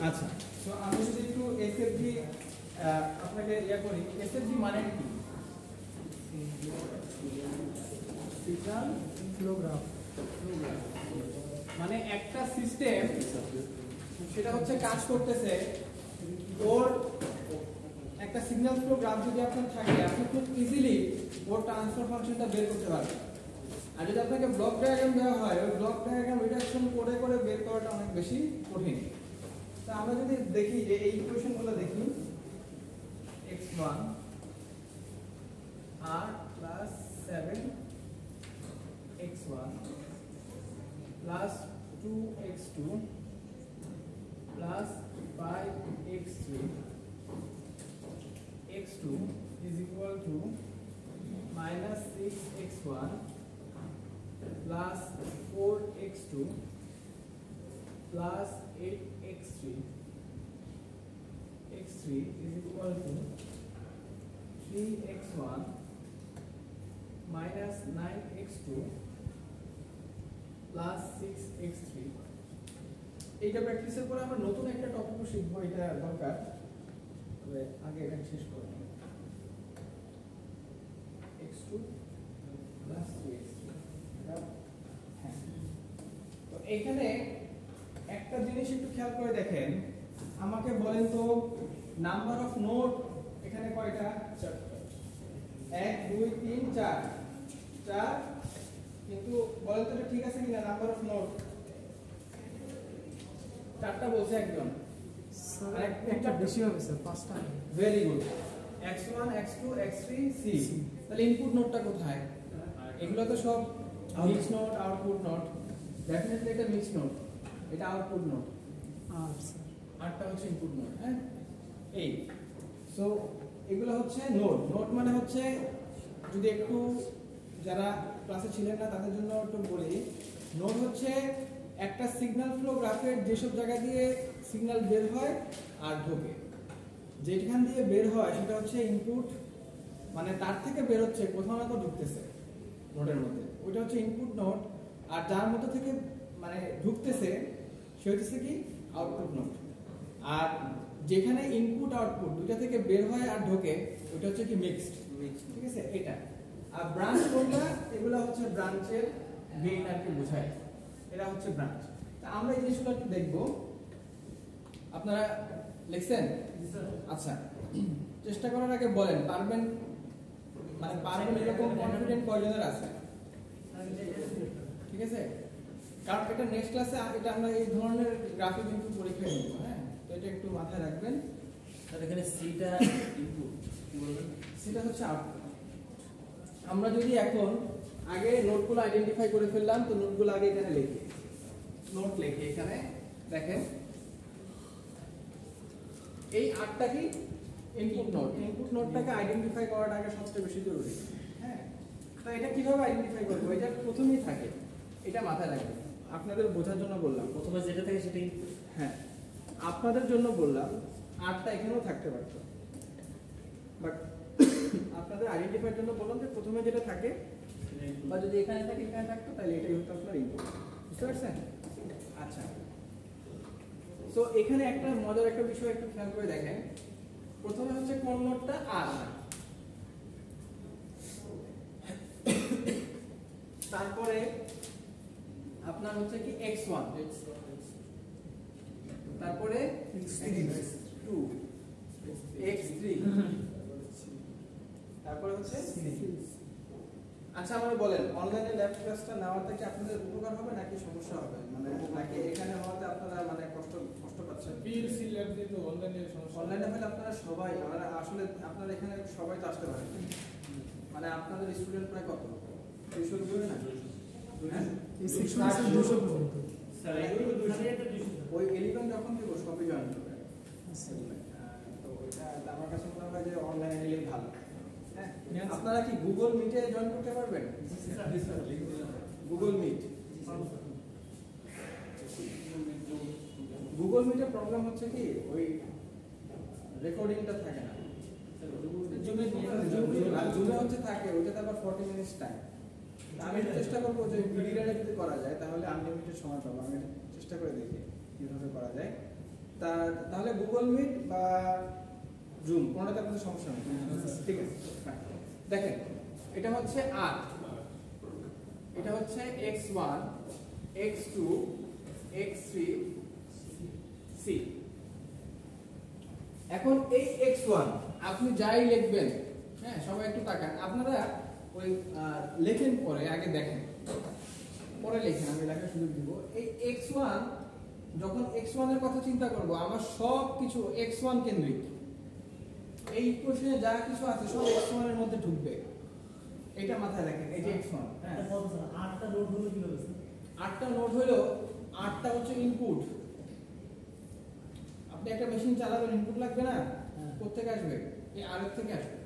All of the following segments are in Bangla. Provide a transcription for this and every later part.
আচ্ছা, তো আমি যদি একটু এসএফজি আপনাকে করি, এসএফজি মানে কি? Signal flow graph. মানে একটা সিস্টেম সেটা হচ্ছে কাজ করতেছে, ওর একটা সিগন্যাল ফ্লো গ্রাফ যদি আপনার থাকে, আপনি খুব ইজিলি ওর ট্রান্সফার ফাংশনটা বের করতে পারবেন। আর যদি আপনাকে ব্লক ডায়াগ্রাম দেওয়া হয়, ওই ব্লক ডায়াগ্রাম রিডাকশন করে করে বের করাটা অনেক বেশি কঠিন। তা আমরা যদি দেখি যে এই ইকুয়েশনগুলো দেখি, x1 r plus 7x1 plus 2x2 plus 5x3 x2 is equal to minus 6x1 plus 4x2 plus 8x3 x3 is equal to 3x1 minus 9x2 plus 6x3। এইটা প্র্যাকটিসের পরে আমরা নতুন একটা টপিকও শিখবো, এটা দরকার, তবে আগে এটা শেষ করব। x2 plus 3x3, হ্যাঁ। তো এখানে একটা জিনিস একটু খেয়াল করে দেখেন, আমাকে বলেন তো নাম্বার অফ নোড এখানে কয়টা? 1 2 3 4 4, কিন্তু বলেন তো এটা ঠিক আছে কিনা? নাম্বার অফ নোড 4টা বলছে একজন, স্যার একটা বেশি হবে স্যার, 5টা। Very good. x1 x2 x3 c। তাহলে ইনপুট নোডটা কোথায়? এগুলো তো সব mix node, output node. Definitely এটা মিক্স নোড, এটা আউটপুট নোড, আর স্যার 8টা হচ্ছে ইনপুট নোড। হ্যাঁ, এই সো এগুলো হচ্ছে নোড। নোড মানে হচ্ছে, যদি একটু যারা ক্লাসে ছিলেন না তাদের জন্য একটু বলি, নোড হচ্ছে একটা সিগন্যাল ফ্লো গ্রাফের যেসব জায়গা দিয়ে সিগন্যাল বের হয় আর ঢোকে, যেখান দিয়ে বের হয় সেটা হচ্ছে ইনপুট, মানে তার থেকে বের হচ্ছে কোথাও না কোথাও ঢুকতেছে নোডের মধ্যে, ওইটা হচ্ছে ইনপুট নোড। আর যার মধ্যে থেকে মানে ঢুকতেছে সে হচ্ছে কি আউটপুট নোড। আর যেখানে ইনপুট আউটপুট দুইটা থেকে বের হয় আর ঢোকে ওইটা হচ্ছে কি মিক্সড। ঠিক আছে, এটা। আর ব্রাঞ্চ কোনটা? এগুলো হচ্ছে ব্রাঞ্চের গেইন আর কি বোঝায়, এটা হচ্ছে ব্রাঞ্চ। তা আমরা এই জিনিসগুলো একটু দেখবো। আপনারা লিখছেন? আচ্ছা, চেষ্টা করার আগে বলেন পারবেন, মানে পারবেন এরকম কনফিডেন্ট কয়জনের আছে? ঠিক আছে, কারণ এটা নেক্সট ক্লাসে এটা আমরা এই ধরনের গ্রাফিক কিন্তু পরীক্ষায় নিব। হ্যাঁ, তো এটা একটু মাথায় রাখবেন। আর এখানে সিটা ইনপুট কি বলবেন? সেটা হচ্ছে আউটপুট। আমরা যদি এখন আগে নোটগুলো আইডেন্টিফাই করে ফেললাম, তো নোটগুলো আগে এখানে লিখি, নোট লিখি এখানে দেখেন, এই 8টা কি ইনপুট নোট। ইনপুট নোটটাকে আইডেন্টিফাই করাটা আগে সবচেয়ে বেশি জরুরি। হ্যাঁ, তো এটা কিভাবে আইডেন্টিফাই করবো? এটা প্রথমেই থাকে, এটা মাথায় রাখবেন, আপনাদের বোঝার জন্য বললাম। প্রথমে যেটা থাকে সেটা ইনপুট। হ্যাঁ, আপনাদের জন্য বললাম, 8টা এখানেও থাকতে পারতো, বাট আপনাদের আইডেন্টিফাইয়ের জন্য বললাম যে প্রথমে যেটা থাকে, বা যদি এখানে থাকে এখানে থাকতো, তাহলে এটাই হতো আপনার ইনপুট। বুঝতে পারছেন? আচ্ছা, তো এখানে একটা মজার একটা বিষয় একটু খেয়াল করে দেখেন। প্রথমে হচ্ছে কোন নোডটা? আর। তারপরে আপনার হচ্ছে কি x1, তারপরে x2, x3, তারপরে হচ্ছে আচ্ছা, আমরা বলেন অনলাইনে ল্যাব ক্লাসটা নেওয়াতে কি আপনাদের উপকার হবে নাকি সমস্যা হবে? মানে নাকি এখানে হওয়াতে আপনারা মানে কষ্ট পাচ্ছেন? পিএলসি ল্যাব দিয়ে তো অনলাইনে সমস্যা। অনলাইনে হলে আপনারা সবাই, আমরা আসলে আপনারা এখানে সবাই তো আসতে পারেন, মানে আপনাদের স্টুডেন্ট প্রায় কত? 200 হবে না? হ্যাঁ, এই সেকশন আছে 200 পর্যন্ত। স্যার এগুলো 200 ওই 11 যখন দিব সবই জয়েন করবে। তো এটা আমার কাছে মনে হয় যে অনলাইনে নিলেই ভালো। হ্যাঁ, আপনারা কি গুগল মিটে জয়েন করতে পারবেন? Google meet. গুগল মিটের প্রবলেম হচ্ছে কি ওই রেকর্ডিংটা থাকে না, জুমে হচ্ছে থাকে, ওইটাতে আবার 40 মিনিটস টাইম। আমি চেষ্টা করবো যে ভিডিওটা যদি করা যায় তাহলে আনলিমিটেড সময় পাবো। আমি চেষ্টা করে দেখি কিভাবে করা যায়। তাহলে গুগল মিট বা জুম কোনটাতে আপনাদের সমস্যা নেই, ঠিক আছে? দেখেন এটা হচ্ছে আর, এটা হচ্ছে x1 x2 x3 c। এখন এই x1 আপনি যাই লিখবেন, হ্যাঁ সবাই একটু তাকান, আপনারা ওই লেখেন পরে আগে দেখেন, পরে লেখেন, আমি লেখার সুযোগ দিব। এই x1 যখন x1 এর কথা চিন্তা করব, আমার সব কিছু x1 কেন্দ্রিক, এই ইকুয়েশনে যা কিছু আছে সব x1 এর মধ্যে ঢুকবে, এটা মাথায় রাখেন। এই যে x1, হ্যাঁ 8টা নোট হলো কি হবে? 8টা নোট হলো, 8টা হচ্ছে ইনপুট। আপনি একটা মেশিন চালাবেন, ইনপুট লাগবে না? কোথা থেকে আসবে? এই আর এর থেকে আসবে।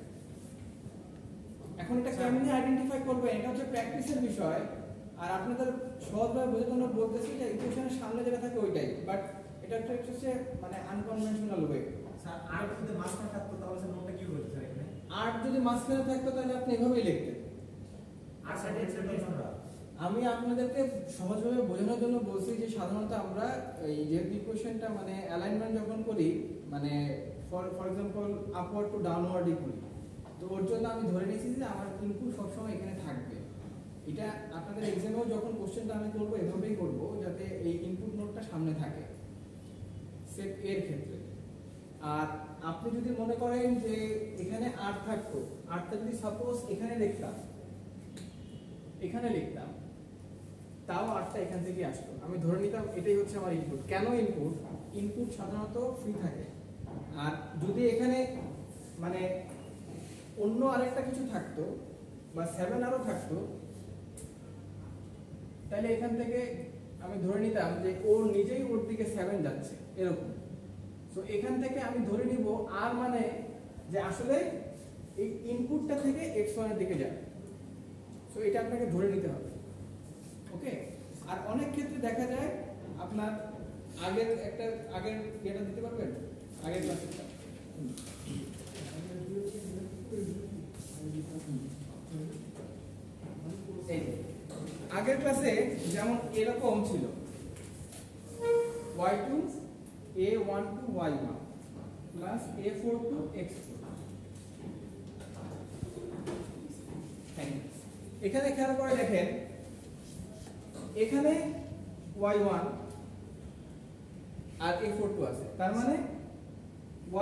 এখন এটা কেমনে আইডেন্টিফাই করবেন, এটা হচ্ছে প্র্যাকটিসের বিষয়। আর আপনাদের সহজভাবে বোঝার জন্য বলতেছি যে ইকুয়েশনের সামনে যেটা থাকে ওইটাই, বাট এটা একটা হচ্ছে মানে আনকনভেনশনাল ওয়ে। স্যার 8 যদি মাঝখানে থাকতো তাহলে স্যার নোটটা কি হতো স্যার এখানে? 8 যদি মাঝখানে থাকতো তাহলে আপনি এভাবেই লিখতেন। আর স্যার এটা আমি আপনাদেরকে সহজভাবে বোঝানোর জন্য বলছি যে সাধারণত আমরা এই যে ইকুয়েশনটা মানে অ্যালাইনমেন্ট যখন করি, মানে ফর এক্সাম্পল আপওয়ার্ড টু ডাউনওয়ার্ডই করি, তো ওর জন্য আমি ধরে নিয়েছি যে আমার ইনপুট সবসময় এখানে থাকবে। এটা আপনাদের এক্সামেও যখন কোশ্চেনটা আমি করবো এভাবেই করব, যাতে এই ইনপুট নোটটা সামনে থাকে সেট এর ক্ষেত্রে। আর আপনি যদি মনে করেন যে এখানে 8 থাকতো, 8টা যদি সাপোজ এখানে লিখতাম, তাও 8টা এখান থেকে আসতো, আমি ধরে নিতাম এটাই হচ্ছে আমার ইনপুট। কেন ইনপুট? ইনপুট সাধারণত ফ্রি থাকে। আর যদি এখানে মানে অন্য আরেকটা কিছু থাকতো বা 7 আরো থাকতো, তাহলে এখান থেকে আমি ধরে নিতাম যে ওর নিজেই ওর দিকে 7 যাচ্ছে এরকম। সো এখান থেকে আমি ধরে নিব আর মানে যে আসলে এই ইনপুটটা থেকে x1 এর দিকে যায়। সো এটা আপনাকে ধরে নিতে হবে, ওকে? আর অনেক ক্ষেত্রে দেখা যায় আপনার আগের এটা দিতে পারবেন, আগের ক্লাসটা আগের ক্লাসে যেমন এরকম ছিল y2 a1 to y1 plus a4 to x4। এখানে খেয়াল করে দেখেন, এখানে y1 আর a42 আছে, তার মানে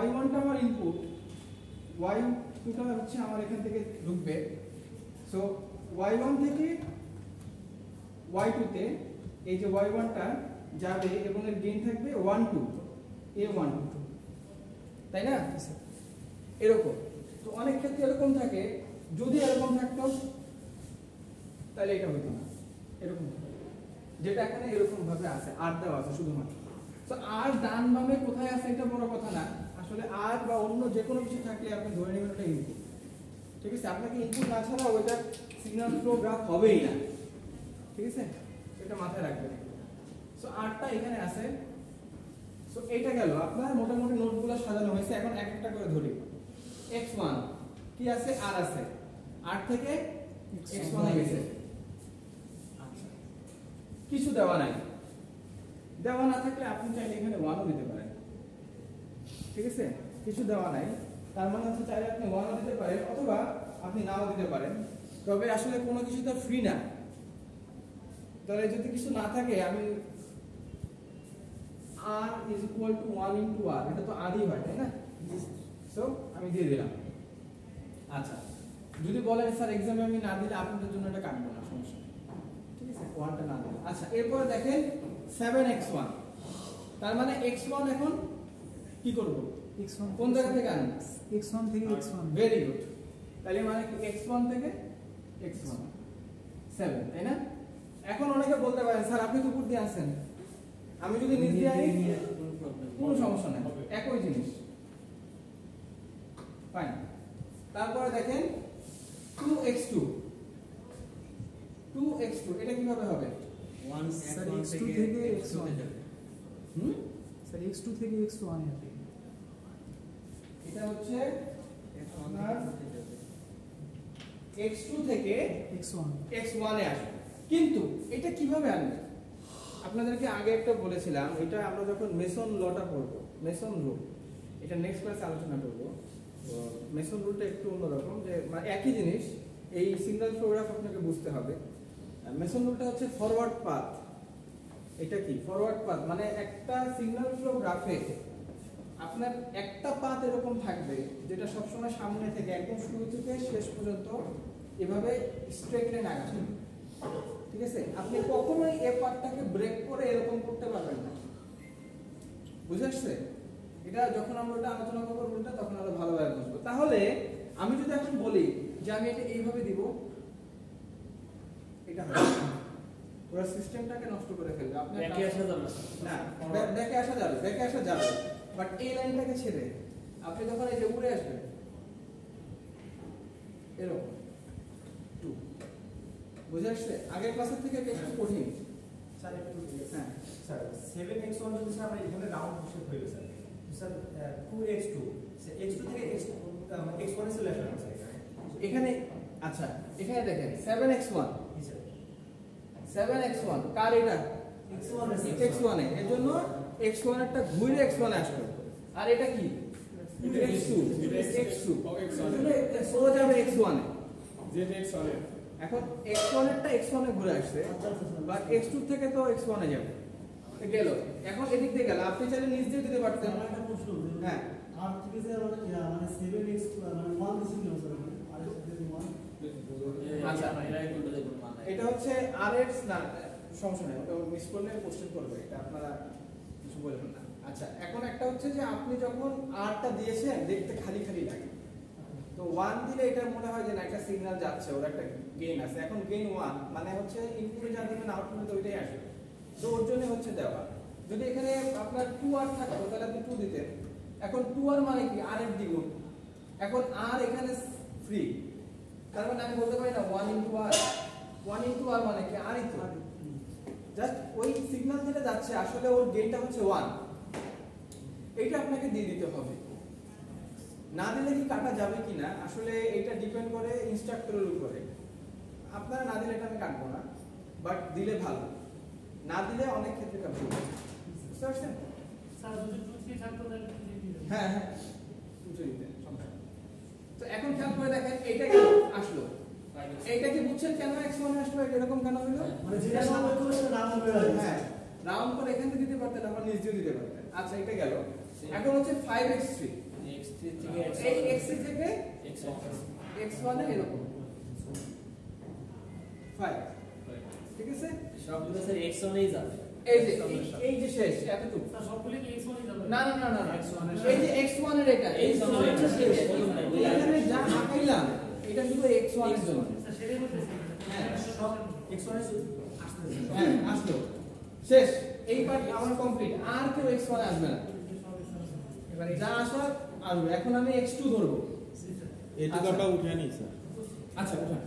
y1 টা আমার ইনপুট, y2 টা হচ্ছে আমার এখান থেকে ঢুকবে। সো y1 থেকে y2 তে এই যে y1 টা যাবে এবং এর গেইন থাকবে 1 2 a1 তাই না? এরকম। তো অনেক ক্ষেত্রে এরকম থাকে, যদি এরকম থাকতো তাহলে এটা হতো না, এরকম যেটা এখানে এরকম ভাবে আছে, আর দেওয়া আছে শুধুমাত্র। তো আর ডান বামে কোথায় আছে এটা বড় কথা না, আসলে আর বা অন্য যে কোনো কিছু থাকলে আপনি ধরে নেবেন এটা ইনপুট, ঠিক আছে? আপনাকে ইনপুট না ছাড়া ওইটা সিগন্যাল ফ্লো গ্রাফ হবেই না, ঠিক আছে? এটা মাথায় রাখবেন। সো আরটা এখানে আছে। সো এটা গেল আপনার মোটামুটি নোটগুলো সাজানো হয়েছে। এখন এক একটা করে ধরি। x1 কি আছে? আর আছে, আর থেকে x1 এ গেছে। আচ্ছা, কিছু দেওয়া নাই, দেওয়া না থাকলে আপনি চাইলে এখানে 1 ও দিতে পারেন, ঠিক আছে? কিছু দেওয়া নাই, তার মানে হচ্ছে চাইলে আপনি 1 ও দিতে পারেন অথবা আপনি নাও দিতে পারেন। তবে আসলে কোনো কিছু তো ফ্রি না, তাহলে যদি কিছু না থাকে আমি r is equal to 1 into r, এটা তো r ই হয় তাই না? সো আমি দিয়ে দিলাম। আচ্ছা, যদি বলেন স্যার এক্সামে আমি না দিলে আপনাদের জন্য এটা কাটবো না, সমস্যা নেই, ঠিক আছে? 1টা না দিলে। আচ্ছা, এরপরে দেখেন 7x1, তার মানে x1 এখন কি করব? x1 কোন জায়গা থেকে আনব? x1 থেকে x1। Very good. তাহলে মানে কি x1 থেকে x1 7, তাই না? এখন অনেকে বলতে পারেন স্যার আপনি তো উপর দিয়ে আছেন, আমি যদি নিচ দিয়ে আনি কোনো সমস্যা নাই, একই জিনিস, ফাইন। তারপরে দেখেন 2x2, 2x2 এটা কিভাবে হবে? স্যার x2 থেকে x1 স্যার x2 থেকে x1 এ যাবে। এটা হচ্ছে আপনার x2 থেকে x1 x1 এ আসবে, কিন্তু এটা কিভাবে আনবে? আপনাদেরকে আগে একটা বলেছিলাম, এটা আমরা যখন মেসন লটা পড়বো, মেসন রুল, এটা নেক্সট ক্লাসে আলোচনা করবো। তো মেসন রুলটা একটু অন্যরকম, যে মানে একই জিনিস, এই সিগন্যাল ফ্লো গ্রাফ আপনাকে বুঝতে হবে। মেসন রুলটা হচ্ছে ফরওয়ার্ড পাথ। এটা কি ফরওয়ার্ড পাথ? মানে একটা সিগন্যাল ফ্লো গ্রাফে আপনার একটা পাথ এরকম থাকবে যেটা সবসময় সামনে থেকে একদম শুরু থেকে শেষ পর্যন্ত এভাবে স্ট্রেট লাইন আগাবে, ঠিক আছে? আপনি কখনোই এই পাথটাকে ব্রেক করে এরকম করতে পারবেন না, বুঝে আসছে? এটা যখন আমরা এটা আলোচনা করবো রুলটা, তখন আরো ভালোভাবে বুঝবো। তাহলে আমি যদি এখন বলি যে আমি এটা এইভাবে দিব, এটা হবে পুরো সিস্টেমটাকে নষ্ট করে ফেলবে। আপনি ব্যাকে আসা যাবে না, ব্যাকে আসা যাবে, ব্যাকে আসা যাবে, বাট এই লাইনটাকে ছেড়ে আপনি যখন এই যে উড়ে আসবেন এরকম 2, বুঝে আসছে? আগের ক্লাসের থেকে একটু কঠিন। স্যার একটু হ্যাঁ স্যার 7x1 যদি স্যার আমরা এখানে রাউন্ড বসে হইলো স্যার, স্যার 2x2 x2 থেকে x1 এ চলে আসবে স্যার এখানে। আচ্ছা এখানে দেখেন 7x1, জি স্যার 7x1 কার এটা? x1 এ, এর জন্য x1 একটা ঘুরে x1 এ আসবে। আর এটা কি? x2, x2 সোজা যাবে x1 এ। ZX অনেক এখন x1 এরটা x1 এ ঘুরে আসছে, বাট x2 থেকে তো x1 এ যাবে, গেল। এখন এদিক দিয়ে গেল, আপনি চাইলে নিচ দিয়ে দিতে পারতেন। একটা প্রশ্ন, হ্যাঁ আর থেকে স্যার মানে 7x মানে 1 দিছিল স্যার, আর এর সাথে 1 আচ্ছা, এরা একটু দেখুন মানে এটা হচ্ছে rx না, সমস্যা নেই, ওটা মিস করলে কোশ্চেন করবে, এটা আপনারা কিছু বলবেন না। আচ্ছা এখন একটা হচ্ছে যে আপনি যখন rটা দিয়েছেন দেখতে খালি খালি লাগে, তো 1 দিলে এটা মনে হয় যে না একটা সিগন্যাল যাচ্ছে, ওর একটা গেইন আছে। এখন গেইন 1 মানে হচ্ছে ইনপুটে যা দিবেন আউটপুটে তো ওইটাই আসবে, তো ওর জন্য হচ্ছে দেওয়া। যদি এখানে আপনার 2r থাকতো তাহলে আপনি 2 দিতেন। এখন 2r মানে কি? r এর দ্বিগুণ। এখন r এখানে ফ্রি, তার মানে আমি বলতে পারি না 1 * r, 1 * r মানে কি? r ই তো, জাস্ট ওই সিগন্যাল যেটা যাচ্ছে আসলে ওর গেইনটা হচ্ছে 1, এইটা আপনাকে দিয়ে দিতে হবে। না দিলে কি কাটা যাবে কিনা আসলে এটা ডিপেন্ড করে ইনস্ট্রাক্টরের উপরে। আপনারা না দিলে এটা আমি কাটবো না, বাট দিলে ভালো, না দিলে অনেক ক্ষেত্রে কাটবো। বুঝতে পারছেন? স্যার যদি 2 3 থাকতো তাহলে কি দিবেন? হ্যাঁ হ্যাঁ বুঝে দিতেন সমস্যা নেই। তো এখন খেয়াল করে দেখেন এইটা কেন আসলো, এইটা কি বুঝছেন কেন x1 আসলো, এটা এরকম কেন হলো? মানে যেটা নাম করতে হবে নাম হবে। হ্যাঁ রাউন্ড করে এখান থেকে দিতে পারতেন, আবার নিচ দিয়ে দিতে পারতেন। আচ্ছা এটা গেল। এখন হচ্ছে 5x3, x3 থেকে এই x3 থেকে x1 এ এরকম 5, ঠিক আছে? সবগুলো স্যার x1 এই যাবে। এই যে শেষ এতটুকু। স্যার সবগুলো কি x1 ই যাবে? না না না না না, এই যে x1 এর এটা x1 এর এটা শেষ। এখানে যা আঁকাইলাম এটা শুধু x1 এর জন্য। স্যার সেটাই বলতেছি। হ্যাঁ সব x1 এ আসতেছে হ্যাঁ আসলো, শেষ, এই পার্ট আমার কমপ্লিট। আর কেউ x1 এ আসবে না, এবারে যা আসার আসবে। এখন আমি x2 ধরবো। এটুকু আমরা উঠে নিই স্যার। আচ্ছা উঠান।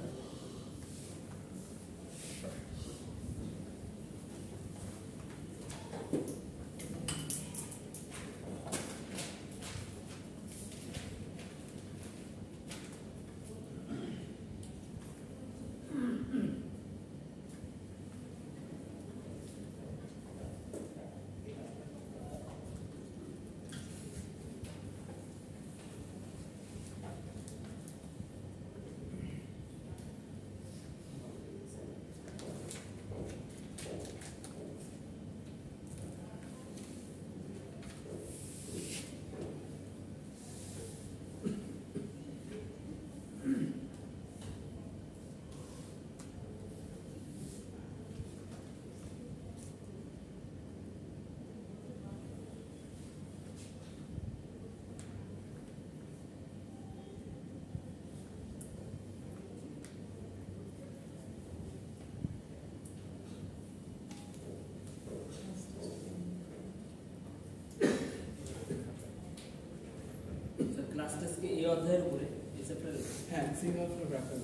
ক্লাস টেস্ট কি এই অধ্যায়ের উপরে এই চ্যাপ্টারে? হ্যাঁ সিগন্যাল ফ্লো গ্রাফের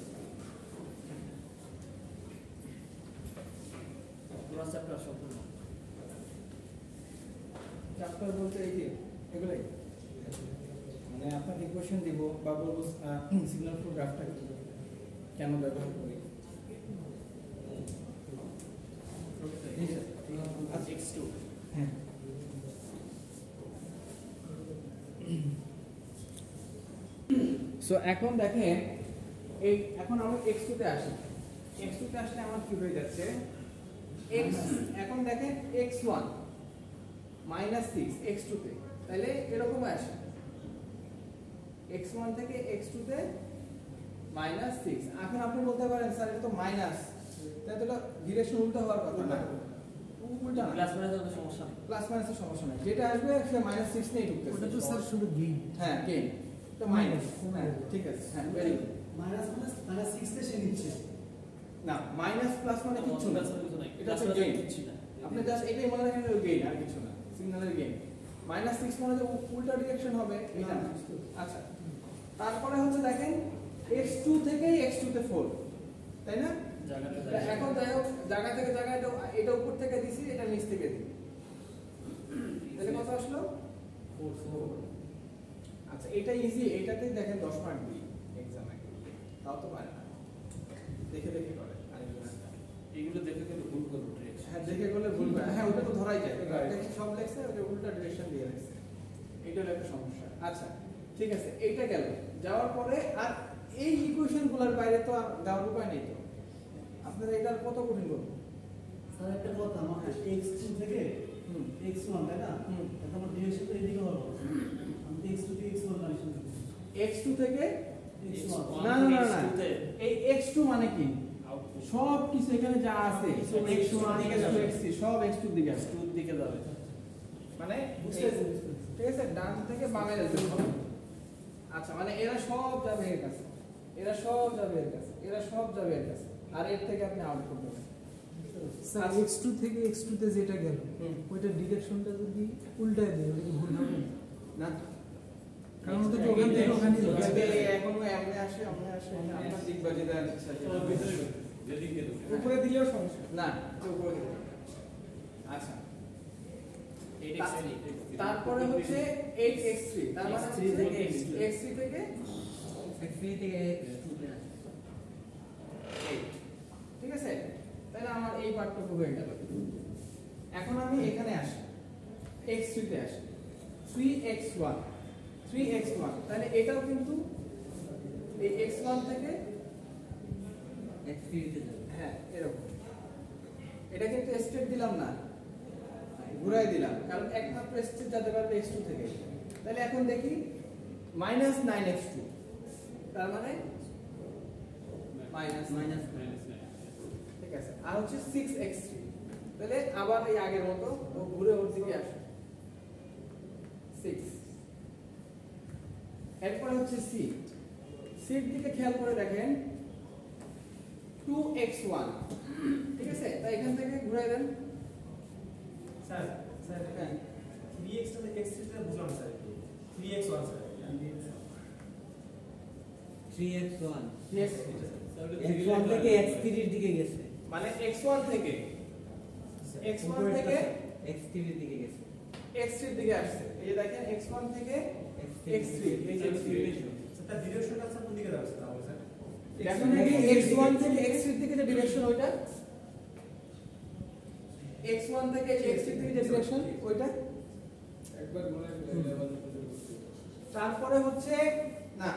পুরো চ্যাপ্টার সম্পূর্ণ। চ্যাপ্টার বলতে এই যে এগুলাই, মানে আপনাকে ইকুয়েশন দিব বা বলবো সিগন্যাল ফ্লো গ্রাফটা কেন ব্যবহার করি। জি স্যার। x2 হ্যাঁ সো এখন দেখেন এই এখন আমরা x2 তে আসি x2 তে আসলে আমার কি হয়ে যাচ্ছে x এখন দেখেন x1 -6 x2 তে তাহলে এরকম আসে x1 থেকে x2 তে -6 এখন আপনি বলতে পারেন স্যার এটা তো মাইনাস তাহলে তো ডিরেকশন উল্টো হওয়ার কথা না উল্টা না প্লাস মাইনাস তো সমস্যা নেই প্লাস মাইনাসের সমস্যা নাই যেটা আসবে সে -6 নেই ঢুকতেছে ওটা তো স্যার শুধু গেইন হ্যাঁ গেইন তো মাইনাস হ্যাঁ ঠিক আছে হ্যাঁ very good minus minus minus 6 তে সে নিচ্ছে না মাইনাস প্লাস মানে কিছু না কিছু নাই এটা হচ্ছে গেইন কিছু না আপনি জাস্ট এটাই মনে রাখেন গেইন আর কিছু না সিগন্যালের গেইন -6 মানে যে উল্টা ডিরেকশন হবে এটা না আচ্ছা তারপরে হচ্ছে দেখেন x2 থেকে x2 তে ফোল্ড তাই না এখন যাই হোক জায়গা থেকে জায়গায় এটা উপর থেকে দিছি এটা নিচ থেকে দিই তাহলে কত আসলো 4 আচ্ছা এটা ইজি এটাতে দেখেন 10 মার্ক দিই এক্সামে তাও তো পারে না দেখে দেখে করে এগুলো দেখে কিন্তু ভুল করব ডিরেকশন হ্যাঁ দেখে করলে ভুল হয় হ্যাঁ ওটা তো ধরাই যায় এটা সব লেখছে ওটা উল্টা ডিরেকশন দিয়ে রাখছে এটা হলো একটা সমস্যা আচ্ছা ঠিক আছে এইটা গেল যাওয়ার পরে আর এই ইকুয়েশনগুলোর বাইরে তো আর যাওয়ার উপায় নেই তো আপনারা এটার কত কঠিন করবো স্যার একটা কথা আমার x2 থেকে x1 তাই না এখন আমার ডিরেকশন তো এদিকে হলো আমি x2 থেকে x1 কানেকশন x2 থেকে x1 না না না না এই x2 মানে কি সব কিছু এখানে যা আছে x1 x2 সব x2 দিকে আছে টুর দিকে যাবে মানে বুঝতে পেরেছি ঠিক আছে ডান থেকে বামে যাচ্ছে আচ্ছা মানে এরা সব যাবে এর কাছে এরা সব যাবে এর কাছে এরা সব যাবে এর কাছে আর এর থেকে আপনি আউট করতে পারবেন স্যার x2 থেকে x2 তে যেটা গেল ওইটা ডিরেকশনটা যদি উল্টায় দেয় ওটা কি ভুল হবে না কারণ ওটা তো ওখান থেকে ওখানে যাবে এখনো এমনে আসে আপনার দিকবাজি দেন উপরে দিলেও সমস্যা না উপরে দিলে আচ্ছা তারপরে হচ্ছে 8x3 তার মানে x3 থেকে x3 থেকে x3 থেকে x2 তে আসে 8 ঠিক আছে তাহলে আমার এই পার্টটুকু হয়ে গেল এখন আমি এখানে আসি x3 তে আসি 3x1 তাহলে এটাও কিন্তু এই x1 থেকে x3 তে যাবে হ্যাঁ এরকম এটা কিন্তু স্টেট দিলাম না ঘুরাই দিলাম কারণ একমাত্র স্টেট যেতে পারবে x2 থেকে তাহলে এখন দেখি -9x2 তার মানে মাইনাস ঠিক আছে আর হচ্ছে 6x3 তাহলে আবার এই আগের মতো ও ঘুরে ওর দিকে আসে 6 এরপরে হচ্ছে c এর দিকে খেয়াল করে দেখেন 2x1 ঠিক আছে তাই এখান থেকে ঘুরে দেন স্যার স্যার হ্যাঁ 3x টা x3 টা বুঝলাম sir 3x1 sir 3x1 yes x1 থেকে x3 এর দিকে গেছে মানে x1 থেকে x1 থেকে x3 এর দিকে গেছে x3 এর দিকে আসছে এই যে দেখেন x1 থেকে x3 এই যে স্যার ডিরেকশনটা স্যার কোন দিকে যাবে স্যার তাহলে স্যার দেখুন নাকি x1 থেকে x3 এর দিকে যে ডিরেকশন ওইটা x1 থেকে x3 এর দিকে যে ডিরেকশন ওইটা একবার মনে তারপরে হচ্ছে না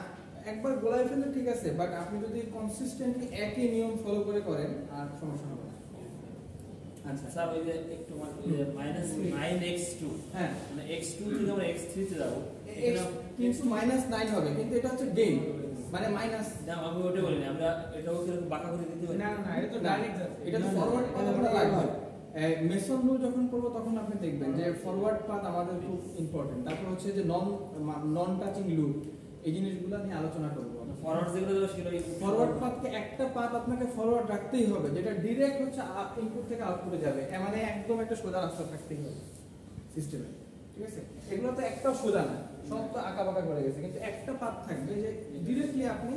একবার গোলাই ফেললে ঠিক আছে বাট আপনি যদি কনসিস্টেন্টলি একই নিয়ম ফলো করে করেন আর সমস্যা হবে না আচ্ছা স্যার ওই যে একটু -9x2 হ্যাঁ মানে x2 থেকে আমরা x3 তে যাব কিন্তু -9 হবে কিন্তু এটা হচ্ছে গেইন মানে মাইনাস না আমি ওটা বলি না আমরা এটাও কি বাঁকা করে দিতে পারি না না এটা তো ডাইরেক্ট এটা তো ফরওয়ার্ড পাথ আমরা লাগবে মেসন রুল যখন করব তখন আপনি দেখবেন যে ফরওয়ার্ড পাথ আমাদের খুব ইম্পর্টেন্ট তারপর হচ্ছে যে নন টাচিং লুপ এই জিনিসগুলো নিয়ে আলোচনা করব ফরওয়ার্ড যেগুলো ছিল ফরওয়ার্ড পাথকে একটা পাথ আপনাকে ফরওয়ার্ড রাখতেই হবে যেটা ডাইরেক্ট হচ্ছে ইনপুট থেকে আউটপুটে যাবে মানে একদম একটা সোজা রাস্তা থাকতেই হবে সিস্টেমে ঠিক আছে এগুলো তো একটাও সোজা না সব তো আঁকাবাঁকা করে গেছে কিন্তু একটা পাথ থাকবে যে ডিরেক্টলি আপনি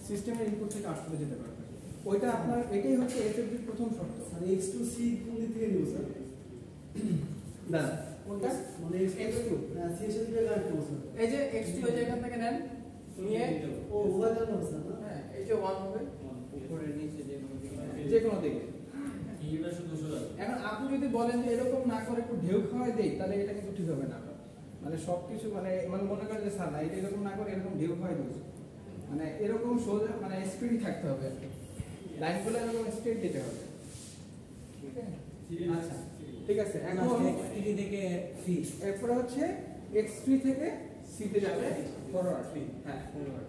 সিস্টেমের ইনপুট থেকে আউটপুটে যেতে পারবেন ওইটা আপনার এটাই হচ্ছে এসএফডির প্রথম শর্ত আর x2c কোন দিক থেকে নিব স্যার না কোনটা মানে x2 না c এর সাথে কানেক্ট করব স্যার এই যে x2 ওই জায়গা থেকে নেন নিয়ে ও ওভার যাবে স্যার না হ্যাঁ এই যে 1 হবে উপরে নিচে যে কোনো দিকে যে কোনো দিকে এটা শুধু শুধু এখন আপনি যদি বলেন যে এরকম না করে একটু ঢেউ খাওয়াই দেই, তাহলে এটা কিন্তু ঠিক হবে না। মানে সবকিছু মানে মনে করেন যে স্যার না এটা এরকম না করে এরকম ঢেউ খাওয়াই দেবো, মানে এরকম সোজা মানে স্পিড থাকতে হবে আর কি, লাইনগুলো এরকম স্ট্রেট দিতে হবে। ঠিক আছে, আচ্ছা ঠিক আছে। এখন টি থেকে সি, এরপরে হচ্ছে x3 থেকে c তে যাবে ফরওয়ার্ড। হ্যাঁ ফরওয়ার্ড।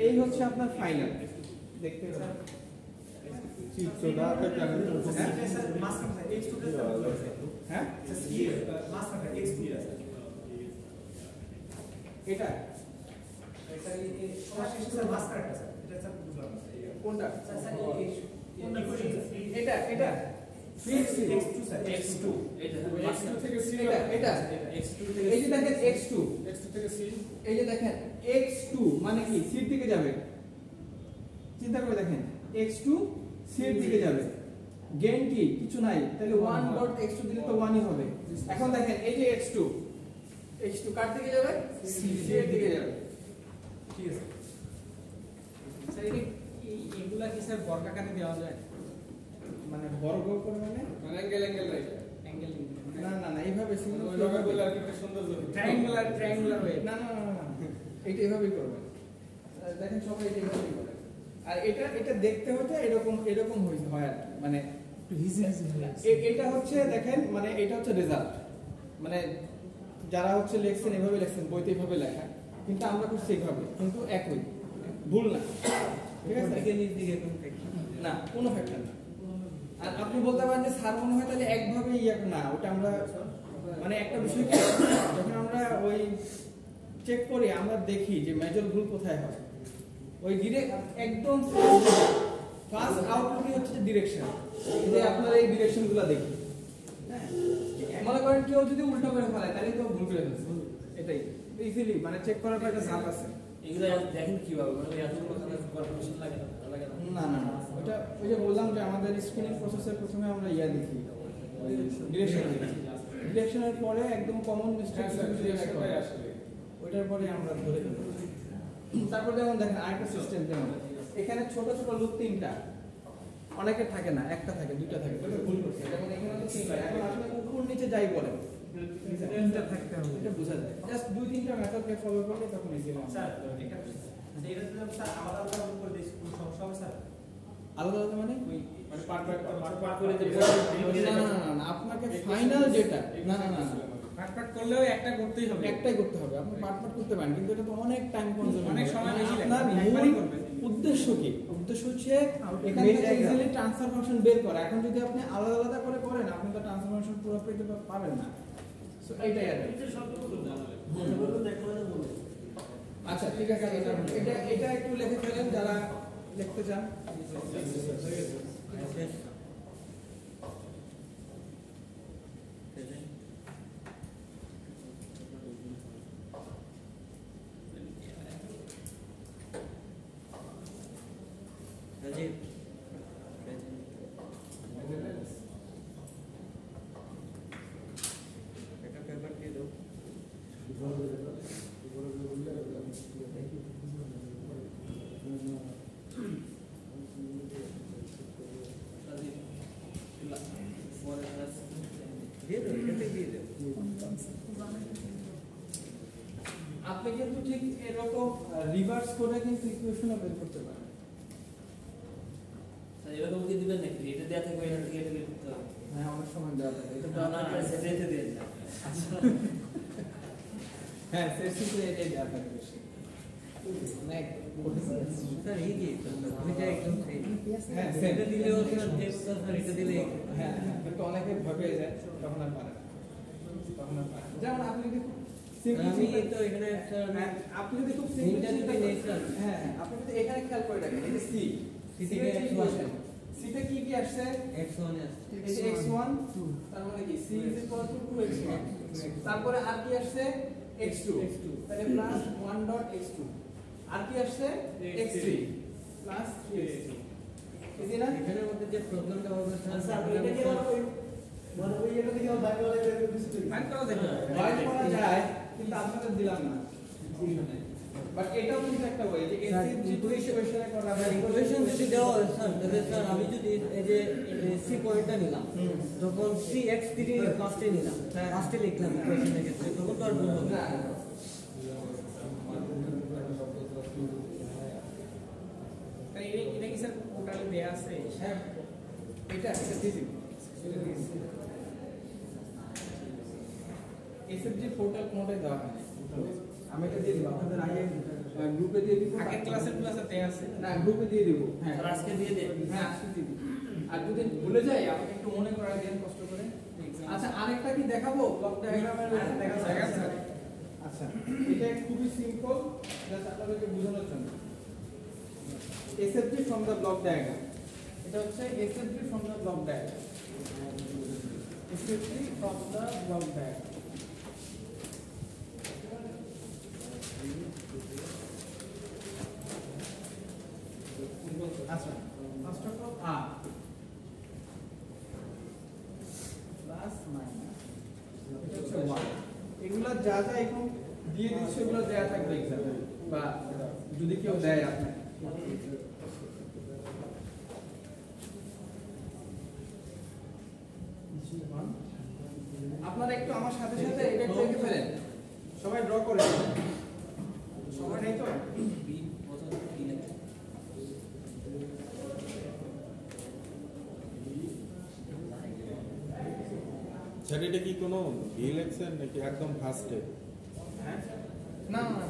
এই হচ্ছে আপনার ফাইনাল, দেখতে পাচ্ছেন চিত্রটা একটা channel sir master sir x2 তে হ্যাঁ স্যার মাস্টার x2 স্যার এটা স্যার মাস্টার এটা স্যার এটা স্যার বুঝলাম না স্যার কোনটা স্যার স্যার কোনটা এটা এটা x2 স্যার x2 x2 থেকে c এটা x2 থেকে এই যে দেখেন x2 থেকে c এই যে দেখেন x2 মানে কি c এর দিকে যাবে, চিন্তা করে দেখেন x2 c এর দিকে যাবে, গেইন কি কিছু নাই, তাহলে 1.x2 দিলে তো 1ই হবে। এখন দেখেন এই যে x2 কার দিকে যাবে, c এর দিকে যাবে। ঠিক আছে স্যার এগুলা কি স্যার বর্গাকারে দেওয়া যায়? মানে বর্গ করে মানে মানে অ্যাঙ্গেল রাইট অ্যাঙ্গেল না না না এইভাবে সিঙ্গেল ওইভাবে বলে আর কি একটা সুন্দর ট্রায়াঙ্গুলার ওয়ে, না না না না এইটা এইভাবেই করবেন। দেখেন সবাই এটা এইভাবেই করে। আর এটা দেখতে হতে এরকম এরকম হয় আর কি, মানে একটু হিজি হিজি হয়ে আছে। এটা হচ্ছে দেখেন মানে এটা হচ্ছে রেজাল্ট, মানে যারা হচ্ছে লিখছেন এভাবে লিখছেন, বইতে এভাবে লেখা, কিন্তু আমরা করছি এইভাবে, কিন্তু একই, ভুল না। ঠিক আছে, থেকে নিচ দিকে কোন থেকে না কোনো ফ্যাক্টর না। আর আপনি বলতে পারেন যে স্যার মনে হয় তাহলে একভাবে ইয়ে না, ওটা আমরা মানে একটা বিষয় কি যখন আমরা ওই চেক করি আমরা দেখি যে মেজর ভুল কোথায় হয়, ওই ডিরেক্ট একদম ফার্স্ট আউটলুকই হচ্ছে ডিরেকশন, যে আপনারা এই ডিরেকশনগুলো দেখি। হ্যাঁ মনে করেন কেউ যদি উল্টো করে ফেলায় তাহলে তো ভুল করে ফেলছে, এটাই ইজিলি মানে চেক করার পর একটা ধাপ আছে। এগুলো দেখেন কিভাবে মানে এতগুলো কনফিউশন লাগে না না না না ওটা ওই যে বললাম যে আমাদের স্ক্রিনিং প্রসেসের প্রথমে আমরা ইয়া দেখি ডিরেকশন দেখি, ডিরেকশনের পরে একদম কমন মিস্টেক আসলে ওইটার পরে আমরা ধরে ফেলবো। তারপর যেমন দেখেন আরেকটা সিস্টেম, যেমন এখানে ছোট ছোট লুপ তিনটা, অনেকের থাকে না, একটা থাকে দুইটা থাকে, ওটা ভুল করছে। যেমন এখানে তো তিনটা, এখন আপনি উপর নিচে যাই বলেন তিনটা থাকতে হবে। এটা বোঝা যায়, জাস্ট দুই তিনটা মেথডকে ফলো করলে তখন ইজি হবে। স্যার এটা এটা তো স্যার আলাদা আলাদা করে দিয়েছি কোনো সমস্যা হবে স্যার আলাদা আলাদা মানে মানে পার্ট করে দিতে না না না না আপনাকে ফাইনাল যেটা না না না পাট করলেও একটা করতেই হবে। একটাই করতে হবে, আপনি পার্ট করতে পারেন, কিন্তু এটা তো অনেক টাইম কনজিউমিং, অনেক সময় বেশি লাগে। আপনার একবারই মূল করবেন। উদ্দেশ্য কি? উদ্দেশ্য হচ্ছে এখান থেকে ইজিলি ট্রান্সফার ফাংশন বের করা। এখন যদি আপনি আলাদা আলাদা করে করেন আপনি তো ট্রান্সফার ফাংশন পুরো পেতে পাবেন না। সো এইটাই আর কি। আচ্ছা ঠিক আছে, এটা এটা একটু লিখে ফেলেন যারা লিখতে চান। আপনি কিন্তু ঠিক এরকম রিভার্স করে কিন্তু ইকুয়েশনও বের করতে পারেন। এরকম কি দিবেন নাকি? এটা দেয়া থাকবে এটা থেকে এটা করতে হবে। হ্যাঁ অনেক সময় দেওয়া থাকে এটা না না সেটা দেন না। হ্যাঁ সেটা এটাই দেওয়া থাকে বেশি অনেক স্যার এই যে দুইটা একদম সেম। হ্যাঁ এটা দিলেও স্যার যে স্যার এটা দিলে হ্যাঁ হ্যাঁ কিন্তু অনেকে ভয় যায় তখন আর পারে না, তখন আর পারে না। যেমন আপনি যদি আমি তো এখানে স্যার হ্যাঁ, আপনি যদি খুব তিনটা সিম্পল দিকে নেই হ্যাঁ আপনি যদি এখানে খেয়াল করে দেখেন এই যে সি সি থেকে x1 সিতে কি কি আসছে, x1 আসছে। এই যে x1 তার মানে কি c is equal to 2x1, তারপরে আর কি আসছে x2 তাহলে প্লাস 1.x2, আর কি আসছে x3 প্লাস 3x3, এই না এখানের মধ্যে যে প্রবলেমটা হবে স্যার এটা কি মানে ওই এটা থেকে বাইরে বের করে দিতে ফাইন করা যাবে। বাইর করা যায় কিন্তু আপনাদের দিলাম না। বাট এটাও কিন্তু একটা ওয়ে যে স্যার, এসএফজি ইকুয়েশনে করা হয় ইকুয়েশন যদি দেওয়া হয় স্যার, তাহলে স্যার আমি যদি এই যে সি পয়েন্টটা নিলাম, তখন সি এক্স 3 ফার্স্টে নিলাম, ফার্স্টে লিখলাম ইকুয়েশনের ক্ষেত্রে, তখন তো আর ভুল হবে না। তাই এটা কি স্যার টোটালি দেয়া আছে? হ্যাঁ, এটা দিছি এসএফজি পোর্টাল কোনটাই দেওয়া হয় না। আমি এটা দিয়ে দিব আপনাদের আগে গ্রুপে দিয়ে দিব। আগে ক্লাসে দেয়া আছে না, গ্রুপে দিয়ে দিব। হ্যাঁ স্যার আজকে দিয়ে দেন। হ্যাঁ আজকে দিয়ে দিব। আর যদি ভুলে যাই আমাকে একটু মনে করাই দেন কষ্ট করে। আচ্ছা আরেকটা কি দেখাবো ব্লক ডায়াগ্রামের? দেখান স্যার। আচ্ছা এটা খুবই সিম্পল, জাস্ট আপনাদেরকে বোঝানোর জন্য। SFG from the block diagram. এটা হচ্ছে SFG from the block diagram. SFG from the block diagram. আচ্ছা first of all R plus minus এটা হচ্ছে 1। এগুলা যা যা এখন দিয়ে দিচ্ছে এগুলো দেয়া থাকবে এক্সামে, বা যদি কেউ দেয় আপনাকে। আপনারা একটু আমার সাথে সাথে এটা একটু লিখে ফেলেন, সবাই ড্র করে সবাই নেই তো? স্যার এটা কি কোনো ইলেকশন নাকি একদম ফার্স্টে? হ্যাঁ না না না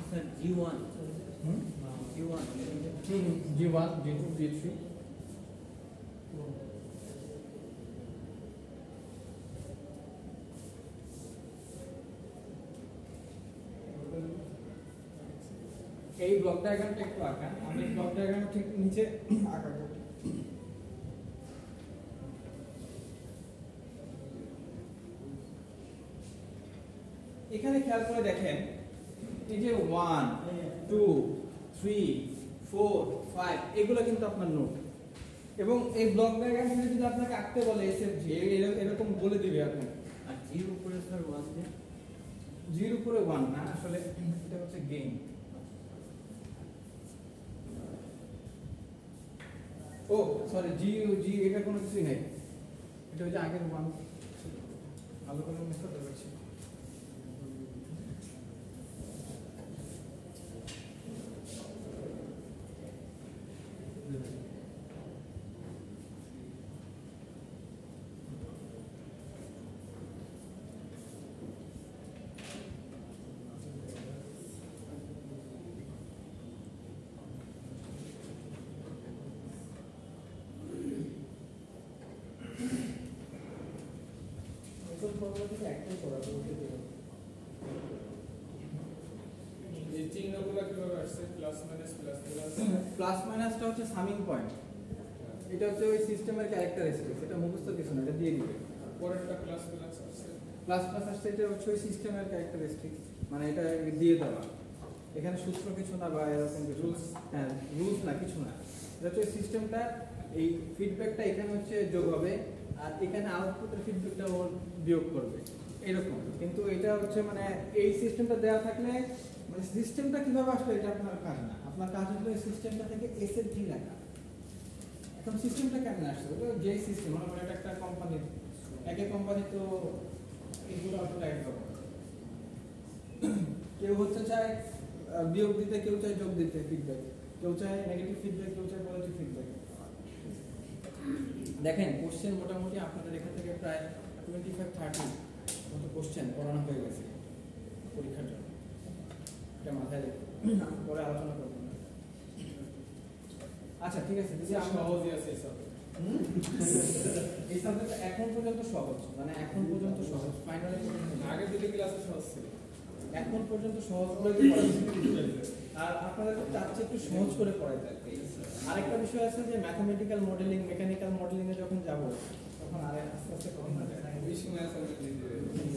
sir G1 G1 G1 G2 G3 এই ব্লক ডায়াগ্রামটা একটু আঁকান, আমি ব্লক ডায়াগ্রাম ঠিক নিচে আঁকাবো। এখানে খেয়াল করে দেখেন এই যে 1 2 3 4 5 এগুলো কিন্তু আপনার নোট, এবং এই ব্লক ডায়াগ্রাম যদি আপনাকে আঁকতে বলে এসএফজি এরকম বলে দিবে আপনাকে। আর G এর উপরে স্যার 1 দিয়ে, G এর উপরে 1 না, আসলে এটা হচ্ছে গেইন। ও সরি জি এটা কোনো কিছুই নাই, এটা হচ্ছে আগের 1 ভালো করে মিস করতে পারছি। এই চিহ্নগুলো কিভাবে আসছে? প্লাস মাইনাস প্লাস মাইনাসটা হচ্ছে সামিং পয়েন্ট, এটা হচ্ছে ওই সিস্টেমের ক্যারেক্টারিস্টিক্স, এটা মুখস্থ কিছু না, এটা দিয়ে দিবে। পরেরটা প্লাস প্লাস আসছে। প্লাস প্লাস আসছে এটা হচ্ছে ওই সিস্টেমের ক্যারেক্টারিস্টিক্স, মানে এটা দিয়ে দেওয়া, এখানে সূত্র কিছু না বা এরকম কিছু না। হ্যাঁ রুলস না কিছু না, এটা হচ্ছে ওই সিস্টেমটা, এই ফিডব্যাকটা এখানে হচ্ছে যোগ হবে আর এখানে আউটপুটের ফিডব্যাকটা ও বিয়োগ করবে এরকম। কিন্তু এটা হচ্ছে মানে এই সিস্টেমটা দেওয়া থাকলে মানে সিস্টেমটা কিভাবে আসলে এটা আপনার কাজ না, আপনার কাজ হলো এই সিস্টেমটা থেকে এসএফজি লেখা। এখন সিস্টেমটা কেমন আসছে? ওটা যে সিস্টেম মনে করেন এটা একটা কোম্পানির, একই কোম্পানি তো এগুলো আসলে একরকম, কেউ হচ্ছে চায় বিয়োগ দিতে, কেউ চায় যোগ দিতে ফিডব্যাক, কেউ চায় নেগেটিভ ফিডব্যাক, কেউ চায় পজিটিভ ফিডব্যাক। দেখেন কোশ্চেন মোটামুটি আপনাদের এখান থেকে প্রায় 25-30 মতো কোশ্চেন পড়ানো হয়ে গেছে পরীক্ষার জন্য, এটা মাথায় রেখে পরে আলোচনা করবো। আচ্ছা ঠিক আছে, দিদি আমরা সহজই আছে এই সাবজেক্ট। এই সাবজেক্ট এখন পর্যন্ত সহজ, মানে এখন পর্যন্ত সহজ, ফাইনালি আগের দুটো ক্লাসে সহজ ছিল। এখন পর্যন্ত সহজ করে আর আপনাদের তার চেয়ে একটু সহজ করে পড়াইতে আর কি। আরেকটা বিষয় আছে যে ম্যাথমেটিক্যাল মডেলিং, মেকানিক্যাল মডেলিং এ যখন যাব তখন আরে আস্তে আস্তে কঠিন হয়ে যায়। ওই সময় আছে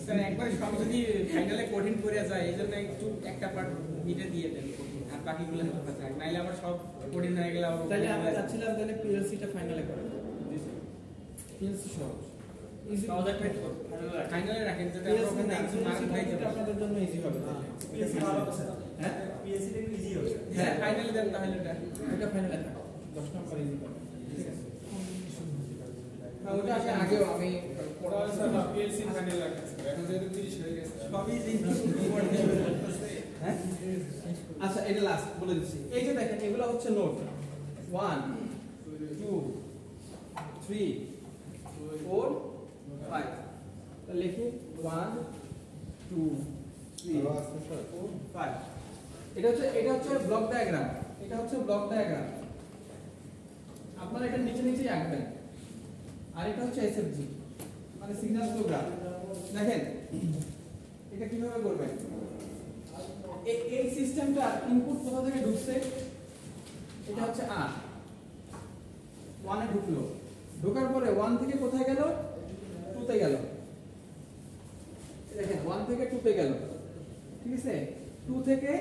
স্যার একবার সব যদি ফাইনালে কঠিন করে যায় এই জন্য একটু একটা পার্ট মিটে দিয়ে দেন আর বাকিগুলো হালকা থাক, নাইলে আবার সব কঠিন হয়ে গেলে আবার তাহলে আমি চাচ্ছিলাম তাহলে পিএলসিটা ফাইনালে করেন। পিএলসি সহজ, ইজি সহজ একটা ফাইনালে রাখেন যাতে আমরা ওখানে একটু মার্ক পাই যাবে। আপনাদের জন্য ইজি হবে তাহলে। পিএসসি ভালো তো স্যার। হ্যাঁ পিএসসি টা একটু ইজি হবে। হ্যাঁ ফাইনালে দেন তাহলে ওটা ফাইনালে থাকো, 10 নম্বর ইজি পাবেন। ঠিক আছে, কম্বিনেশন ওটা আমি আগেও আমি ওরা স্যার পিএলসি ফাইনাল রাখছে, এখন যেহেতু 30 হয়ে গেছে সবই হ্যাঁ আচ্ছা এটা লাস্ট বলে দিচ্ছি। এই যে দেখেন এগুলো হচ্ছে নোট 1 2 3 4 5, তাহলে লিখি 1 2 3 আরো আছে স্যার? 4 5। এটা হচ্ছে ব্লক ডায়াগ্রাম, এটা হচ্ছে ব্লক ডায়াগ্রাম। আপনারা এটা নিচে নিচেই আঁকবেন। আর এটা হচ্ছে এসএফজি, মানে সিগন্যাল ফ্লো গ্রাফ। দেখেন এটা কিভাবে করবেন, এই সিস্টেমটা ইনপুট কোথা থেকে ঢুকছে, এটা হচ্ছে আর 1 এ ঢুকলো, ঢোকার পরে 1 থেকে কোথায় গেল, 2 তে গেল। দেখেন 1 থেকে 2 তে গেল, ঠিক আছে, 2 থেকে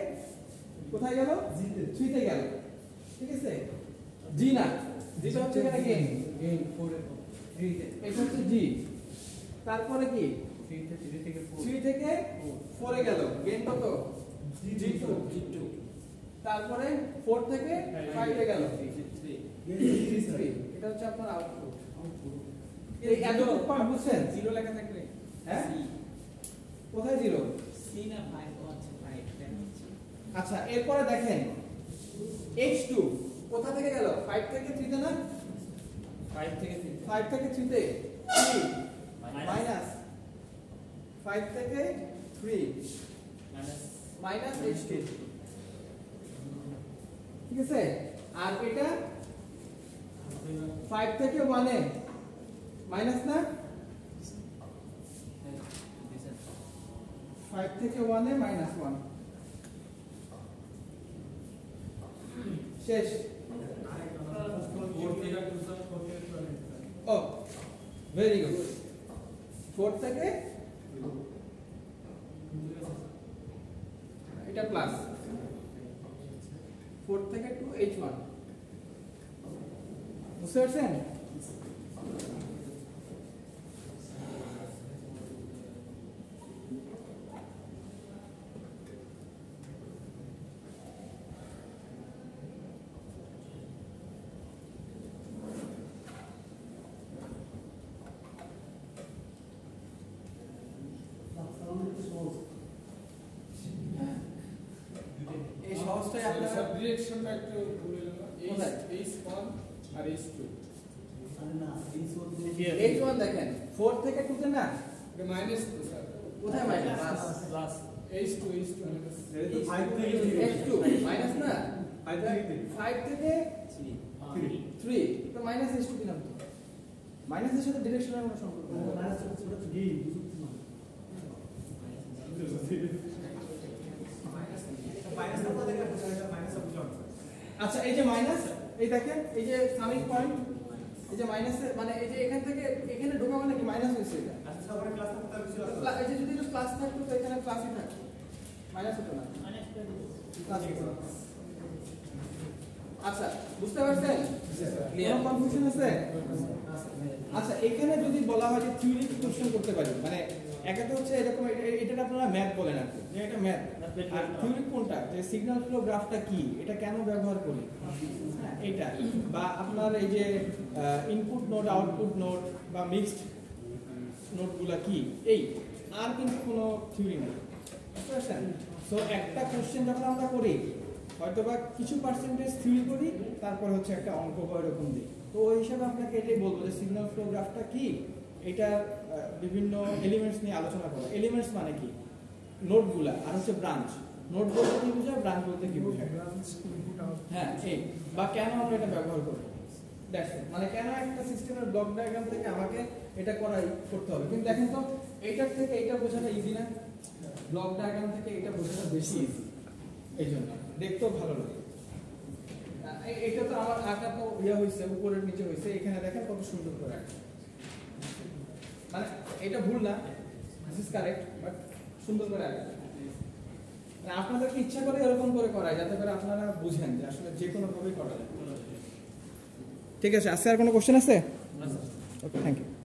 কোথায় গেল, 3 তে গেল, ঠিক আছে। জি না, যেটা হচ্ছে এখানে গেইন, গেইন 4 এ 3 তে এটা হচ্ছে জি। তারপরে কি 3 থেকে 4 3 থেকে 4 এ গেল, গেইন কত, G2, তারপরে 4 থেকে 5 এ গেল, 3। এটা হচ্ছে আপনার আউটপুট। এই এতটুকু পার্ট বুঝছেন, জিরো লেখা থাকলে হ্যাঁ কোথায় জিরো, সি না 5 আছে 5 আচ্ছা এরপরে দেখেন H2 কোথা থেকে গেল, 5 থেকে 3 তে না, 5 থেকে 3 5 থেকে 3 তে 3 মাইনাস 5 থেকে 3 মাইনাস H2, ঠিক আছে। আর এটা 5 থেকে 1 এ মাইনাস না, 5 থেকে 1 এ মাইনাস 1 শেষ। ও ভেরি গুড, 4 থেকে এটা প্লাস 4 থেকে 2 H1, বুঝতে পারছেন। এই সহজটাই আপনারা স্যার ডিরেকশনটা একটু ভুল হলো না, কোথায়? H1 আর H2 আরে না এই সব H1 দেখেন 4 থেকে 2 তে না, এটা মাইনাস তো স্যার, কোথায় মাইনাস, প্লাস H2 মাইনাস 5 থেকে H2 মাইনাস না, 5 থেকে 3 তো মাইনাস H2 দিলাম তো, মাইনাসের সাথে ডিরেকশনের কোনো সম্পর্ক নেই। মাইনাস ছোট গেইন বুঝতে না মাইনাস তো দেখলে বোঝা যায় মাইনাস অফ জন। আচ্ছা এই যে মাইনাস, এই দেখেন এই যে সামিং পয়েন্ট, এই যে মাইনাসে মানে এই যে এখান থেকে এখানে ঢোকা মানে কি মাইনাস হয়েছে এটা। আচ্ছা সবার ক্লাস করতে তার কিছু আছে এই যে যদি প্লাস থাকতো তো এখানে প্লাসই থাকতো, মাইনাস হতো না, প্লাস হতো না। আচ্ছা বুঝতে পারছেন, কোনো কনফিউশন আছে? আচ্ছা এখানে যদি বলা হয় যে থিওরিটিক কোশ্চেন করতে পারি, মানে একটা তো হচ্ছে এরকম, এটা আপনারা ম্যাথ বলেন আর কি, এটা ম্যাথ। আর থিওরি কোনটা, যে সিগন্যাল ফ্লো গ্রাফটা কি, এটা কেন ব্যবহার করি, হ্যাঁ এটা, বা আপনার এই যে ইনপুট নোড আউটপুট নোড বা মিক্সড নোটগুলা কি, এই আর কিন্তু কোনো থিওরি নেই, বুঝতে পারছেন। সো একটা কোশ্চেন যখন আমরা করি হয়তো বা কিছু পার্সেন্টেজ থিওরি করি, তারপর হচ্ছে একটা অঙ্ক বা এরকম দিই, তো ওই হিসাবে আপনাকে এটাই বলবো যে সিগন্যাল ফ্লো গ্রাফটা কি, এটার বিভিন্ন এলিমেন্টস নিয়ে আলোচনা করো। এলিমেন্টস মানে কি, নোডগুলা, আর হচ্ছে ব্রাঞ্চ। নোট বলতে কি বোঝায়, ব্রাঞ্চ বলতে কি বোঝায়? ব্রাঞ্চ ইনপুট আউট হ্যাঁ এই বা কেন আমরা এটা ব্যবহার করব, দ্যাটস ইট। মানে কেন একটা সিস্টেমের ব্লক ডায়াগ্রাম থেকে আমাকে এটা করতে হবে। কিন্তু দেখেন তো এইটার থেকে এইটা বোঝাটা ইজি না, ব্লক ডায়াগ্রাম থেকে এটা বোঝাটা বেশি ইজি, এই জন্য দেখতেও ভালো লাগে। এটা তো আমার আঁকা তো হয়েছে উপরের নিচে হয়েছে, এখানে দেখেন কত সুন্দর করে আঁকা। মানে এটা ভুল না, দিস ইজ কারেক্ট, বাট সুন্দর করে আঁকা। আপনাদেরকে ইচ্ছা করে এরকম করে করায় যাতে করে আপনারা বুঝেন যে আসলে যে কোনো ভাবেই করা যায়। ঠিক আছে, আজকে আর কোনো কোশ্চেন আছে? ওকে, থ্যাংক ইউ।